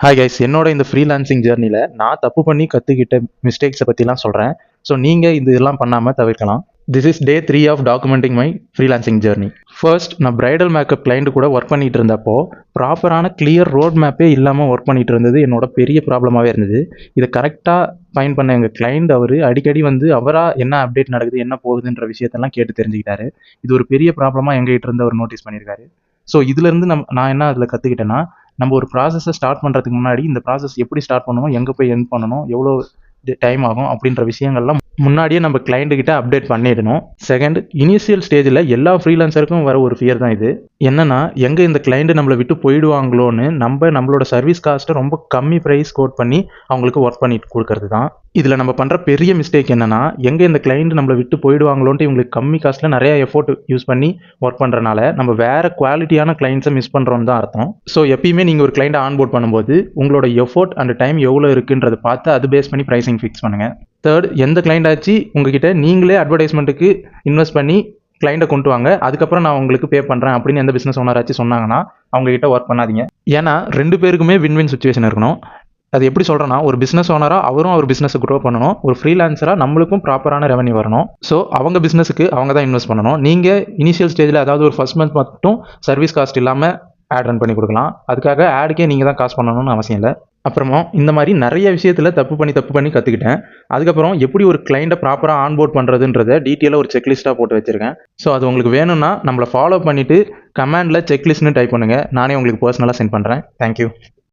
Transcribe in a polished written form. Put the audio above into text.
Hi guys, என்னோட இந்த freelancing ஜேர்னியில் நான் தப்பு பண்ணி கற்றுக்கிட்ட மிஸ்டேக்ஸை பற்றிலாம் சொல்கிறேன். ஸோ நீங்கள் இதெல்லாம் பண்ணாமல் தவிர்க்கலாம். This is day 3 of documenting my freelancing journey. First, நான் பிரைடல் மேக்கப் கிளைண்ட் கூட ஒர்க் பண்ணிட்டு இருந்தப்போ ப்ராப்பரான கிளியர் ரோட் மேப்பே இல்லாமல் ஒர்க் பண்ணிட்டு இருந்தது என்னோட பெரிய ப்ராப்ளமாகவே இருந்தது. இதை கரெக்டாக ஃபைன் பண்ண எங்கள் கிளைண்ட் அவர் அடிக்கடி வந்து அவராக என்ன அப்டேட் நடக்குது, என்ன போகுதுன்ற விஷயத்தெல்லாம் கேட்டு தெரிஞ்சுக்கிட்டாரு. இது ஒரு பெரிய ப்ராப்ளமாக எங்ககிட்ட இருந்து அவர் நோட்டீஸ் பண்ணியிருக்காரு. ஸோ இதுலேருந்து நான் என்ன அதில் கற்றுக்கிட்டேன்னா, நம்ம ஒரு ப்ராசஸை ஸ்டார்ட் பண்ணுறதுக்கு முன்னாடி இந்த ப்ராசஸ் எப்படி ஸ்டார்ட் பண்ணணும், எங்கே போய் எண்ட் பண்ணணும், எவ்வளோ டைம் ஆகும் அப்படின்ற விஷயங்கள்லாம் முன்னாடியே நம்ம கிளைண்ட்டுக்கிட்ட அப்டேட் பண்ணிடணும். செகண்ட், இனிஷியல் ஸ்டேஜில் எல்லா ஃப்ரீலான்சருக்கும் வர ஒரு ஃபியர் தான் இது. என்னன்னா, எங்கே இந்த கிளைண்ட் நம்மளை விட்டு போயிடுவாங்களோன்னு நம்மளோட சர்வீஸ் காஸ்ட்டை ரொம்ப கம்மி ப்ரைஸ் கோட் பண்ணி அவங்களுக்கு ஒர்க் பண்ணிட்டு கொடுக்கறது தான். இதில் நம்ம பண்ணுற பெரிய மிஸ்டேக் என்னன்னா, எங்கே இந்த கிளைண்ட் நம்மளை விட்டு போயிடுவாங்களோன்ட்டு இவங்களுக்கு கம்மி காஸ்ட்டில் நிறைய எஃபோர்ட் யூஸ் பண்ணி ஒர்க் பண்ணுறனால நம்ம வேறு குவாலிட்டியான கிளைண்ட்ஸை மிஸ் பண்ணுறோன்னு தான் அர்த்தம். ஸோ எப்பயுமே நீங்கள் ஒரு கிளைண்ட்டை ஆன்போர்ட் பண்ணும்போது உங்களோட எஃபோர்ட் அண்ட் டைம் எவ்வளோ இருக்குன்றதை பார்த்து அது பேஸ் பண்ணி ப்ரைஸிங் ஃபிக்ஸ் பண்ணுங்கள். தேர்ட், எந்த கிளைண்ட் ஆச்சு உங்ககிட்ட நீங்களே அட்வர்டைஸ்மெண்ட்டுக்கு இன்வெஸ்ட் பண்ணி கிளைண்ட்டை கொண்டு வாங்க, அதுக்கப்புறம் நான் உங்களுக்கு பே பண்ணுறேன் அப்படின்னு எந்த பிஸ்னஸ் ஓனர் ஆச்சு சொன்னாங்கன்னா அவங்ககிட்ட ஒர்க் பண்ணாதீங்க. ஏன்னா 2 பேருக்குமே வின் சுச்சுவேஷன் இருக்கணும். அது எப்படி சொல்கிறேன்னா, ஒரு பிஸ்னஸ் ஓனராக அவரும் அவர் பிஸ்னஸை க்ரோ பண்ணணும், ஒரு ஃப்ரீலான்சராக நம்மளுக்கும் ப்ராப்பரான ரெவன்யூ வரணும். ஸோ அவங்க பிஸ்னஸுக்கு அவங்க தான் இன்வெஸ்ட் பண்ணணும். நீங்கள் இனிஷியல் ஸ்டேஜில் அதாவது ஒரு ஃபர்ஸ்ட் மந்த் மட்டும் சர்வீஸ் காஸ்ட் இல்லாமல் ஆட் ரன் பண்ணி கொடுக்கலாம். அதுக்காக ஆடுக்கே நீங்கள் தான் காசு பண்ணணும்னு அவசியம் இல்லை. அப்புறமா இந்த மாதிரி நிறைய விஷயத்தில் தப்பு பண்ணி கற்றுக்கிட்டேன். அதுக்கப்புறம் எப்படி ஒரு கிளைண்ட்டை ப்ராப்பராக ஆன்போர்ட் பண்ணுறதுன்றதை டீட்டெயிலாக ஒரு செக்லிஸ்ட்டாக போட்டு வச்சுருக்கேன். ஸோ அது உங்களுக்கு வேணும்னா நம்மளை ஃபாலோ பண்ணிவிட்டு கமெண்டில் செக்லிஸ்ட்னு டைப் பண்ணுங்கள். நானே உங்களுக்கு பர்சனலாக சென்ட் பண்ணுறேன். தேங்க்யூ.